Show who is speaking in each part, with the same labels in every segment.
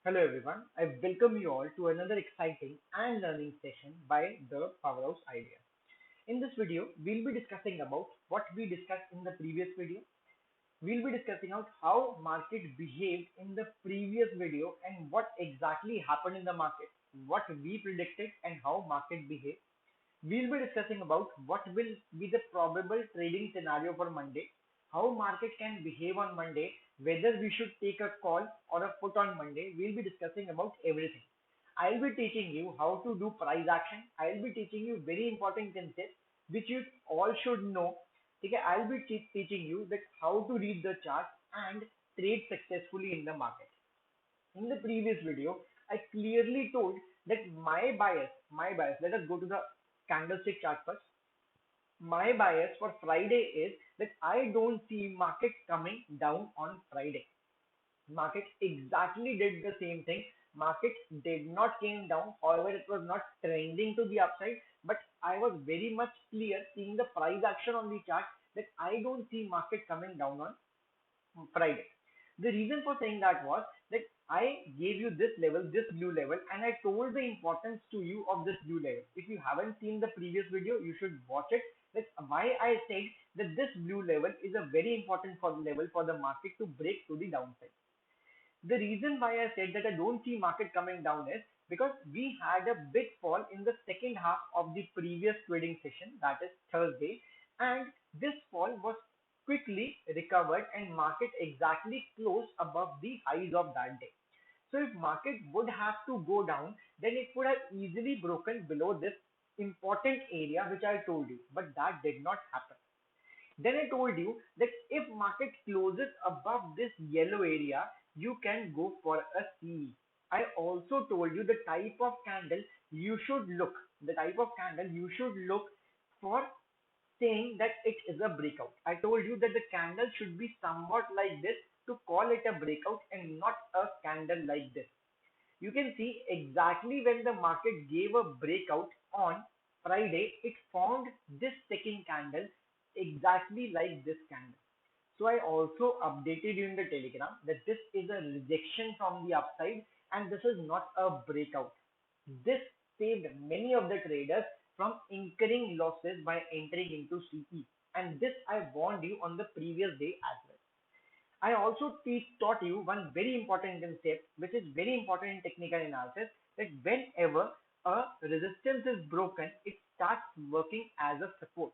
Speaker 1: Hello everyone, I welcome you all to another exciting and learning session by the Powerhouse Ideas. In this video, we'll be discussing about what we discussed in the previous video. We'll be discussing out how market behaved in the previous video and what exactly happened in the market, what we predicted and how market behaved. We'll be discussing about what will be the probable trading scenario for Monday, how market can behave on Monday, whether we should take a call or a put on Monday. We'll be discussing about everything. I'll be teaching you how to do price action. I'll be teaching you very important concepts which you all should know. Okay, I'll be teaching you that how to read the chart and trade successfully in the market. In the previous video, I clearly told that my bias, let us go to the candlestick chart first. My bias for Friday is that I don't see market coming down on Friday. Market exactly did the same thing. Market did not came down, however it was not trending to the upside, but I was very much clear seeing the price action on the chart that I don't see market coming down on Friday. The reason for saying that was that I gave you this level, this blue level, and I told the importance to you of this blue level. If you haven't seen the previous video, you should watch it. That's why I said that this blue level is a very important for level for the market to break to the downside. The reason why I said that I don't see market coming down is because we had a big fall in the second half of the previous trading session, that is Thursday, and this fall was quickly recovered and market exactly closed above the highs of that day. So if market would have to go down, then it would have easily broken below this important area which I told you, but that did not happen. Then I told you that if market closes above this yellow area, you can go for a CE. I also told you the type of candle you should look, the type of candle you should look for saying that it is a breakout. I told you that the candle should be somewhat like this to call it a breakout and not a candle like this. You can see exactly when the market gave a breakout on Friday, it formed this second candle exactly like this candle. So I also updated you in the telegram that this is a rejection from the upside and this is not a breakout. This saved many of the traders from incurring losses by entering into CE, and this I warned you on the previous day as well. I also taught you one very important concept which is very important in technical analysis, that whenever a resistance is broken, it starts working as a support.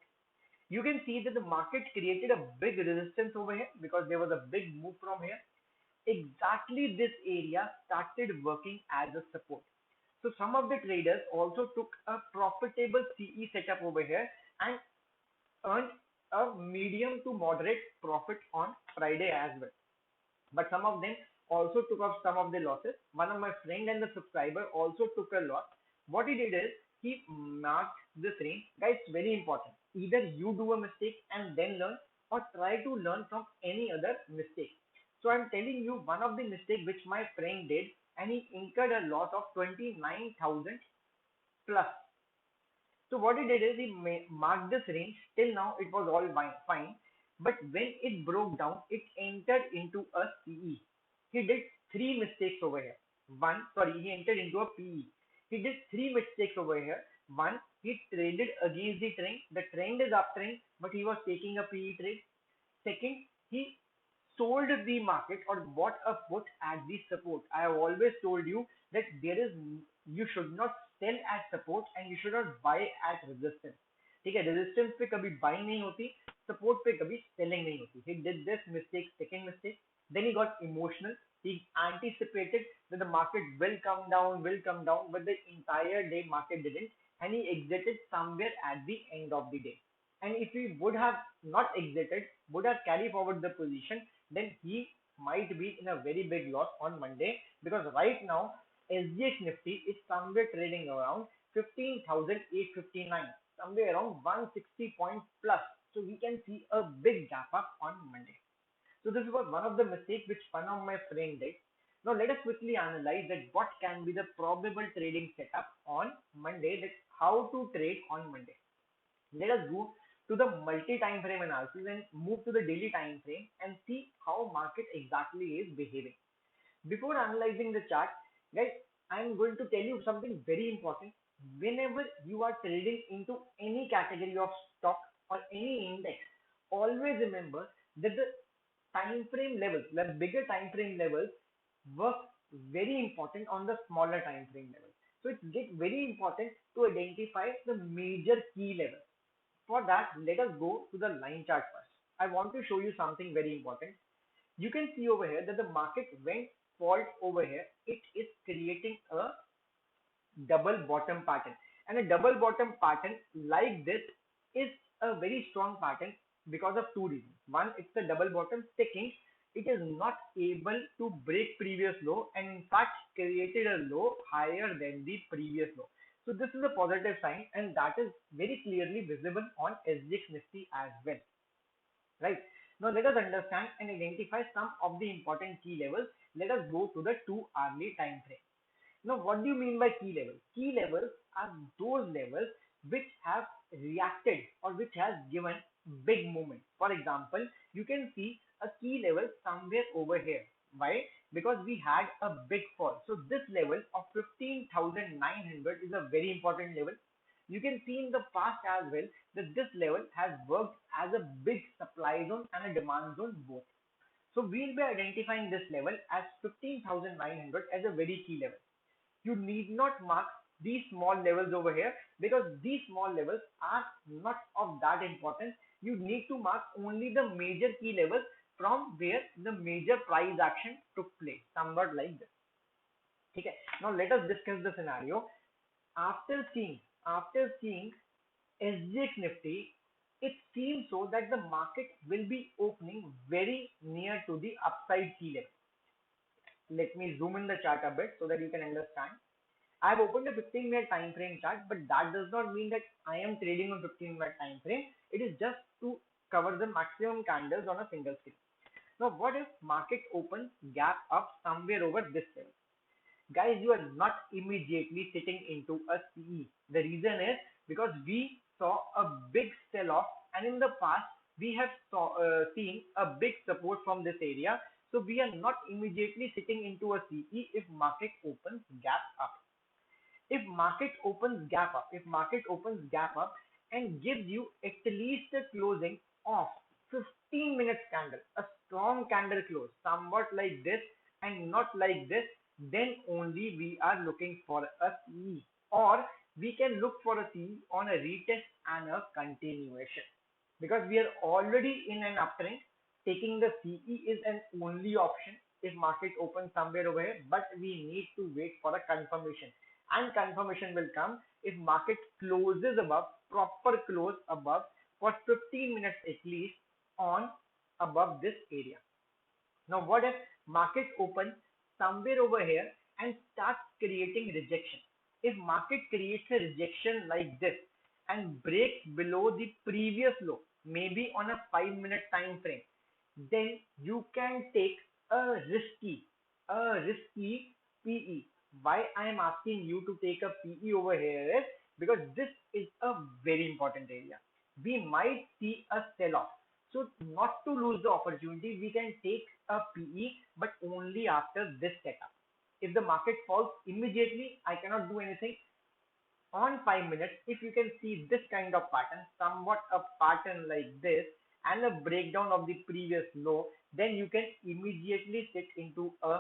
Speaker 1: You can see that the market created a big resistance over here because there was a big move from here. Exactly this area started working as a support. So some of the traders also took a profitable CE setup over here and earned a medium to moderate profit on Friday as well. But some of them also took off some of the losses. One of my friend and the subscriber also took a loss. What he did is he marked this range. Guys, very important. Either you do a mistake and then learn, or try to learn from any other mistake. So I'm telling you one of the mistake which my friend did, and he incurred a loss of 29,000 plus. So what he did is he marked this range. Till now it was all fine, but when it broke down, it entered into a CE. He did three mistakes over here. He entered into a PE. He did three mistakes over here. One, he traded against the trend. The trend is uptrend, but he was taking a PE trade. Second, he sold the market or bought a put at the support. I have always told you that you should not sell at support and you should not buy at resistance. ठीक है, resistance पे कभी buy नहीं होती, support पे कभी selling नहीं होती. He did this mistake, second mistake. Then he got emotional. He anticipated that the market will come down, but the entire day market didn't, and he exited somewhere at the end of the day. And if he would have not exited, would have carried forward the position, then he might be in a very big loss on Monday, because right now SGX Nifty is somewhere trading around 15,859, somewhere around 160 points plus. So we can see a big gap up on Monday. So this was one of the mistakes which one of my friend did. Now let us quickly analyze that what can be the probable trading setup on Monday, that how to trade on Monday. Let us go to the multi-time frame analysis and move to the daily time frame and see how market exactly is behaving. Before analyzing the chart, guys, I'm going to tell you something very important. Whenever you are trading into any category of stock or any index, always remember that the time frame levels, the bigger time frame levels work very important on the smaller time frame level. So it's get very important to identify the major key levels. For that, let us go to the line chart first. I want to show you something very important. You can see over here that the market went fault over here. It is creating a double bottom pattern, and a double bottom pattern like this is a very strong pattern because of two reasons. One, it's the double bottom. Second, it is not able to break previous low, and in fact created a low higher than the previous low. So this is a positive sign, and that is very clearly visible on SGX Nifty as well, right? Now let us understand and identify some of the important key levels. Let us go to the 2 hourly time frame. Now, what do you mean by key levels? Key levels are those levels which have reacted or which has given big movement. For example, you can see a key level somewhere over here. Why? Because we had a big fall. So this level of 15,900 is a very important level. You can see in the past as well that this level has worked as a big supply zone and a demand zone both. So we'll be identifying this level as 15,900 as a very key level. You need not mark these small levels over here because these small levels are not of that importance. You need to mark only the major key levels from where the major price action took place, somewhat like this. Okay. Now let us discuss the scenario. After seeing SGX Nifty, it seems so that the market will be opening very near to the upside key level. Let me zoom in the chart a bit so that you can understand. I have opened a 15-minute time frame chart, but that does not mean that I am trading on 15-minute time frame. It is just to cover the maximum candles on a single screen. Now, what if market opens gap up somewhere over this level? Guys, you are not immediately sitting into a CE. The reason is because we saw a big sell off, and in the past we have seen a big support from this area. So we are not immediately sitting into a CE if market opens gap up. If market opens gap up and gives you at least a closing of 15 minutes candle, a strong candle close, somewhat like this and not like this, then only we are looking for a CE, or we can look for a CE on a retest and a continuation. Because we are already in an uptrend, taking the CE is an only option if market opens somewhere over here, but we need to wait for a confirmation, and confirmation will come if market closes above, proper close above for 15 minutes at least on above this area. Now what if market opens somewhere over here and starts creating rejection? If market creates a rejection like this and breaks below the previous low, maybe on a 5-minute time frame, then you can take a risky PE. Why I am asking you to take a PE over here is because this is a very important area. We might see a sell off. So not to lose the opportunity, we can take a PE, but only after this setup. If the market falls immediately, I cannot do anything. On 5 minutes, if you can see this kind of pattern, somewhat a pattern like this, and a breakdown of the previous low, then you can immediately sit into a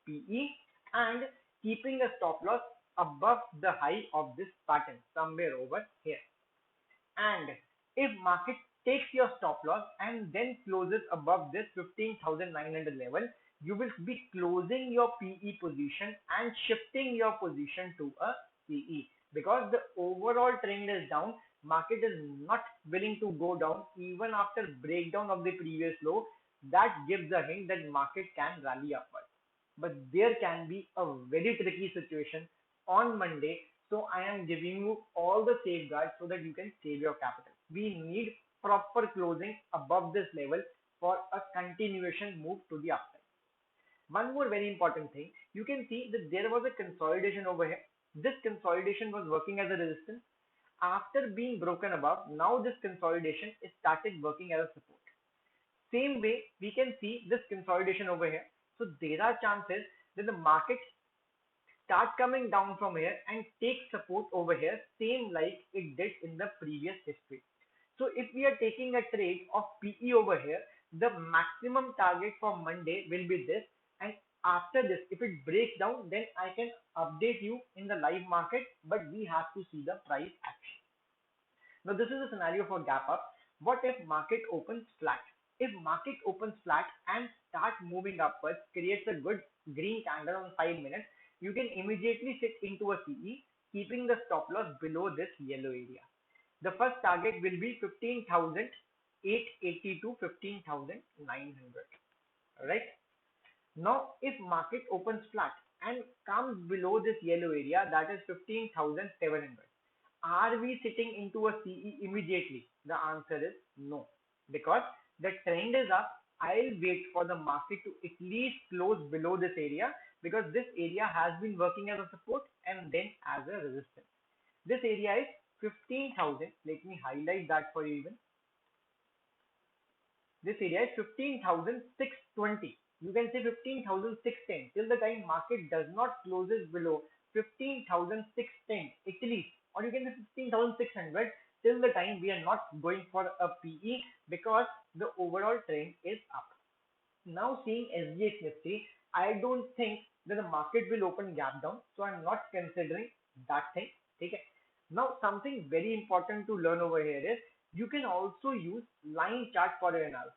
Speaker 1: PE and keeping a stop loss above the high of this pattern somewhere over here. And if market takes your stop loss and then closes above this 15,900 level, you will be closing your PE position and shifting your position to a CE, because the overall trend is down. Market is not willing to go down even after breakdown of the previous low. That gives a hint that market can rally upward, but there can be a very tricky situation on Monday. So I am giving you all the safeguards so that you can save your capital. We need proper closing above this level for a continuation move to the upside. One more very important thing, you can see that there was a consolidation over here. This consolidation was working as a resistance. After being broken above, now this consolidation is started working as a support. Same way we can see this consolidation over here. So there are chances that the market start coming down from here and take support over here, same like it did in the previous history. So if we are taking a trade of PE over here, the maximum target for Monday will be this, and after this, if it breaks down, then I can update you in the live market, but we have to see the price action. Now this is a scenario for gap up. What if market opens flat? If market opens flat and start moving upwards, creates a good green candle on 5 minutes, you can immediately sit into a CE, keeping the stop loss below this yellow area. The first target will be 15,880 to 15,900. Alright. Now if market opens flat and comes below this yellow area, that is 15,700. Are we sitting into a CE immediately? The answer is no, because the trend is up. I'll wait for the market to at least close below this area, because this area has been working as a support and then as a resistance. This area is 15,000. Let me highlight that for you even. This area is 15,620. You can say 15,610 till the time market does not closes below 15,610 at least, or you can say 15,600 till the time we are not going for a PE, because the overall trend is up. Now seeing SGX Nifty, I don't think that the market will open gap down, so I'm not considering that thing. Okay. Now something very important to learn over here is you can also use line chart for your analysis.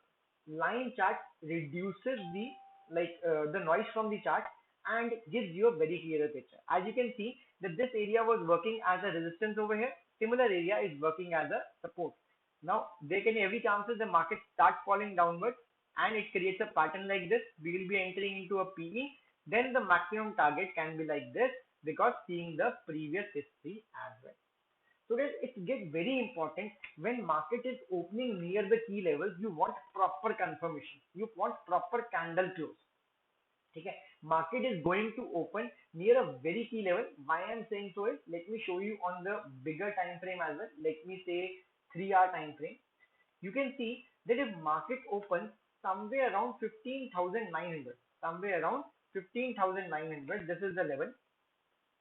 Speaker 1: Line chart reduces the noise from the chart and gives you a very clearer picture. As you can see that this area was working as a resistance over here. Similar area is working as a support. Now there can be every chances the market starts falling downwards and it creates a pattern like this. We will be entering into a PE. Then the maximum target can be like this, because seeing the previous history as well. So guys, it gets very important when market is opening near the key levels. You want proper confirmation. You want proper candle close. Okay. Market is going to open near a very key level. Why I'm saying so is, let me show you on the bigger time frame as well. Let me say 3-hour time frame. You can see that if market opens somewhere around 15,900, somewhere around 15,900, this is the level,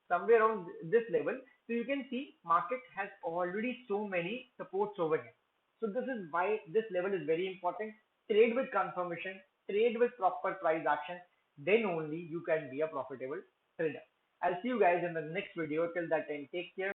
Speaker 1: somewhere around this level. So you can see market has already so many supports over here. So this is why this level is very important. Trade with confirmation, trade with proper price action, then only you can be a profitable trader. I'll see you guys in the next video. Till that time, take care.